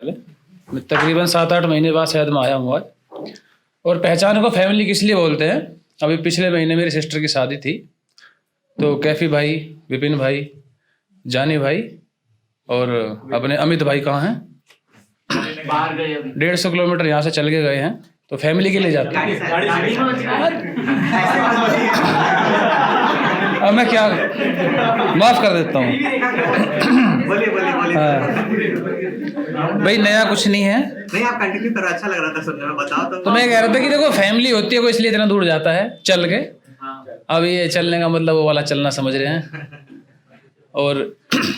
मैं तकरीबन 7-8 महीने बाद शायद मैं आया हूँ आज। और पहचान को फैमिली किस लिए बोलते हैं, अभी पिछले महीने मेरी सिस्टर की शादी थी, तो कैफी भाई, विपिन भाई, जानी भाई और अपने अमित भाई कहाँ हैं, 150 किलोमीटर यहाँ से चल के गए हैं, तो फैमिली के लिए जाते हैं। अब मैं क्या माफ कर देता हूँ। भाई नया कुछ नहीं है। नहीं, आप कंटिन्यू करो, अच्छा लग रहा था सुनने में, बताओ तो मैं कह रहा था कि देखो फैमिली होती है, कोई इसलिए इतना दूर जाता है चल के। अब ये चलने का मतलब वो वाला चलना समझ रहे हैं। और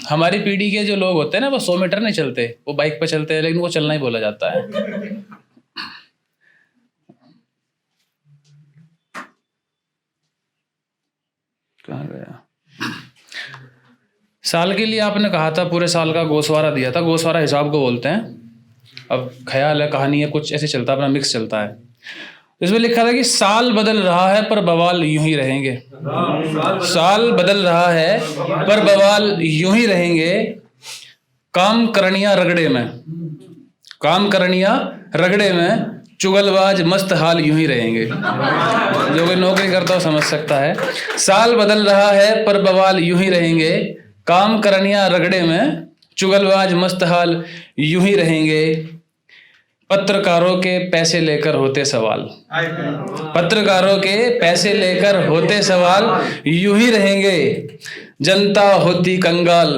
हमारी पीढ़ी के जो लोग होते हैं ना, वो 100 मीटर नहीं चलते, वो बाइक पे चलते हैं, लेकिन वो चलना ही बोला जाता है। कहाँ गया? साल के लिए आपने कहा था, पूरे साल का गोशवारा दिया था, गोशवारा हिसाब को बोलते हैं। अब ख्याल है, कहानी है, कुछ ऐसे चलता है, अपना मिक्स चलता है। इसमें लिखा था कि साल बदल रहा है पर बवाल यूं ही रहेंगे। साल बदल रहा है पर बवाल यूं ही रहेंगे। काम करनिया रगड़े में, काम करनिया रगड़े में, चुगलबाज मस्त हाल यूं ही रहेंगे। जो कोई नौकरी करता हो समझ सकता है। साल बदल रहा है पर बवाल यूं ही रहेंगे। काम करनिया रगड़े में, चुगलबाज मस्त हाल यूं ही रहेंगे। पत्रकारों के पैसे लेकर होते सवाल, पत्रकारों के पैसे लेकर होते सवाल यूं ही रहेंगे। जनता होती कंगाल,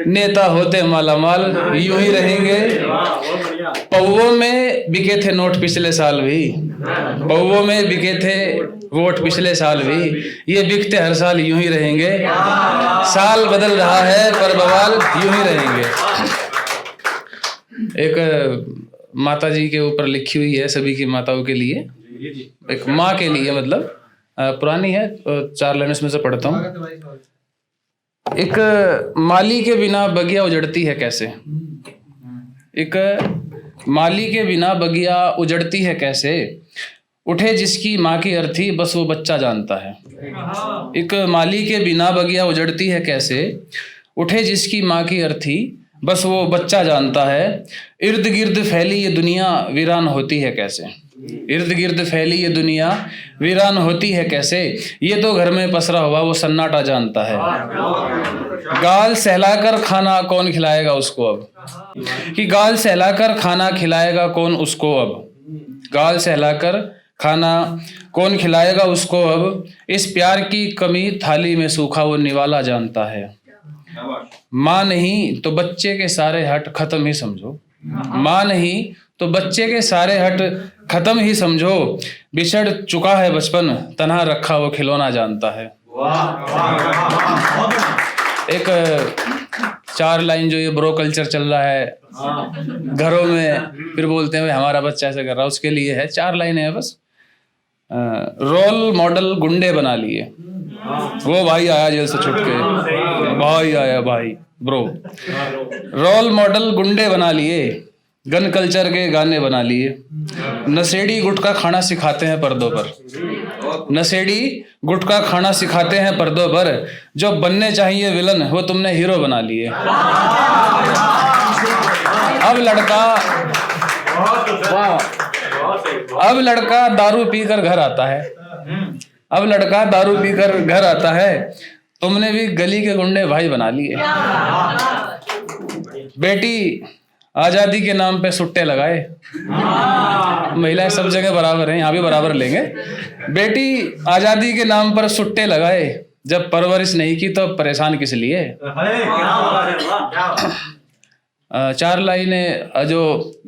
नेता होते मालामाल यूं ही रहेंगे। पौवों में बिके थे नोट पिछले साल भी, पौवों में बिके थे वोट पिछले साल भी, ये बिकते हर साल यूं ही रहेंगे। साल बदल रहा है पर बवाल यूं ही रहेंगे। एक माता जी के ऊपर लिखी हुई है, सभी की माताओं के लिए, एक माँ के लिए, मतलब पुरानी है, 4 लाइन उसमें से पढ़ता हूँ। एक माली के बिना बगिया उजड़ती है कैसे, एक माली के बिना बगिया उजड़ती है कैसे, उठे जिसकी माँ की अर्थी बस वो बच्चा जानता है। एक माली के बिना बगिया उजड़ती है कैसे, उठे जिसकी माँ की अर्थी बस वो बच्चा जानता है। इर्द गिर्द फैली ये दुनिया वीरान होती है कैसे, इर्द गिर्द फैली ये दुनिया वीरान होती है कैसे, ये तो घर में पसरा हुआ वो सन्नाटा जानता है। गाल सहलाकर खाना कौन खिलाएगा उसको अब, कि गाल सहलाकर खाना खिलाएगा कौन उसको अब, गाल सहलाकर खाना कौन खिलाएगा उसको अब। इस प्यार की कमी थाली में सूखा वो निवाला जानता है। माँ नहीं तो बच्चे के सारे हट खत्म ही समझो, माँ नहीं तो बच्चे के सारे हट खत्म ही समझो। बिछड़ चुका है बचपन तन्हा रखा वो खिलौना जानता है। एक 4 लाइन जो ये ब्रो कल्चर चल रहा है घरों में, फिर बोलते हैं हमारा बच्चा ऐसे कर रहा है, उसके लिए है। 4 लाइनें हैं बस। रोल मॉडल गुंडे बना लिए, वो भाई आया जेल से छुट के, भाई आया भाई ब्रो। रोल मॉडल गुंडे बना लिए, गन कल्चर के गाने बना लिए। नशेड़ी गुटखा खाना सिखाते हैं पर्दों पर, नशेड़ी गुटखा खाना सिखाते हैं पर्दों पर। जो बनने चाहिए विलन वो तुमने हीरो बना लिए। अब लड़का दारू पीकर घर आता है, अब लड़का दारू पीकर घर आता है। तुमने भी गली के गुंडे भाई बना लिए। बेटी आजादी के नाम पे सुट्टे लगाए, महिलाएं सब जगह बराबर हैं, यहाँ भी बराबर लेंगे। बेटी आजादी के नाम पर सुट्टे लगाए, जब परवरिश नहीं की तो परेशान किस लिए। 4 लाइनें जो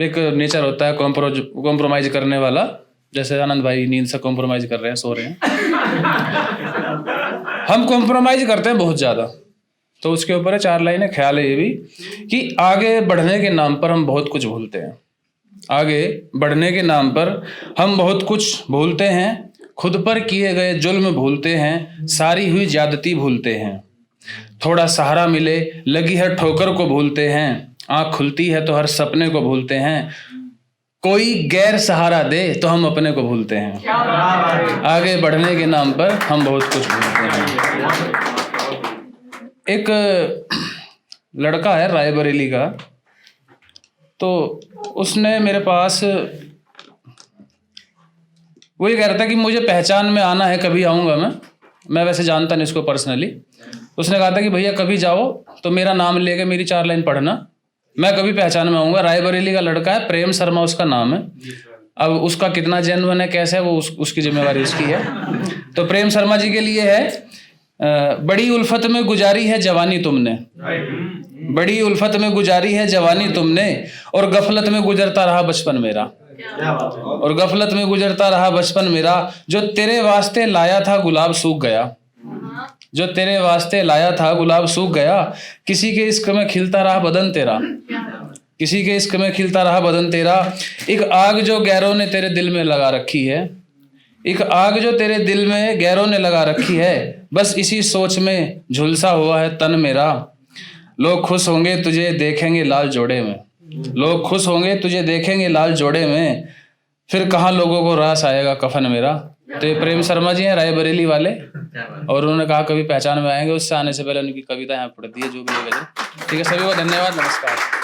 एक नेचर होता है कॉम्प्रोमाइज करने वाला, जैसे आनंद भाई नींद से कॉम्प्रोमाइज कर रहे हैं, सो रहे हैं। हम कॉम्प्रोमाइज करते हैं बहुत ज़्यादा, तो उसके ऊपर है 4 लाइनें। ख्याल है ये भी कि आगे बढ़ने के नाम पर हम बहुत कुछ भूलते हैं, आगे बढ़ने के नाम पर हम बहुत कुछ भूलते हैं। खुद पर किए गए जुल्म भूलते हैं, सारी हुई ज्यादती भूलते हैं। थोड़ा सहारा मिले लगी हर ठोकर को भूलते हैं, आँख खुलती है तो हर सपने को भूलते हैं। कोई गैर सहारा दे तो हम अपने को भूलते हैं। आगे बढ़ने के नाम पर हम बहुत कुछ भूलते हैं। एक लड़का है रायबरेली का, तो उसने मेरे पास वो ये कह रहा था कि मुझे पहचान में आना है, कभी आऊँगा मैं वैसे जानता नहीं उसको पर्सनली। उसने कहा था कि भैया कभी जाओ तो मेरा नाम लेके मेरी 4 लाइन पढ़ना, मैं कभी पहचान में आऊँगा। रायबरेली का लड़का है, प्रेम शर्मा उसका नाम है। अब उसका कितना जेन्युइन है, कैसे है, वो उसकी जिम्मेवारी उसकी है। तो प्रेम शर्मा जी के लिए है, बड़ी उल्फत में गुजारी है जवानी तुमने, बड़ी उल्फत में गुजारी है जवानी तुमने, और गफलत में गुजरता रहा बचपन मेरा, और गफलत में गुजरता रहा बचपन मेरा। जो तेरे वास्ते लाया था गुलाब सूख गया, जो तेरे वास्ते लाया था गुलाब सूख गया। किसी के इश्क में खिलता रहा बदन तेरा, किसी के इश्क में खिलता रहा बदन तेरा। एक आग जो गैरों ने तेरे दिल में लगा रखी है, एक आग जो तेरे दिल में गैरों ने लगा रखी है, बस इसी सोच में झुलसा हुआ है तन मेरा। लोग खुश होंगे तुझे देखेंगे लाल जोड़े में, लोग खुश होंगे तुझे देखेंगे लाल जोड़े में, फिर कहाँ लोगों को रास आएगा कफन मेरा। तो ये प्रेम शर्मा जी हैं, रायबरेली वाले, और उन्होंने कहा कभी पहचान में आएंगे। उससे आने से पहले उनकी कविता यहाँ पढ़ती है, जो भी है। ठीक है, सभी को धन्यवाद, नमस्कार।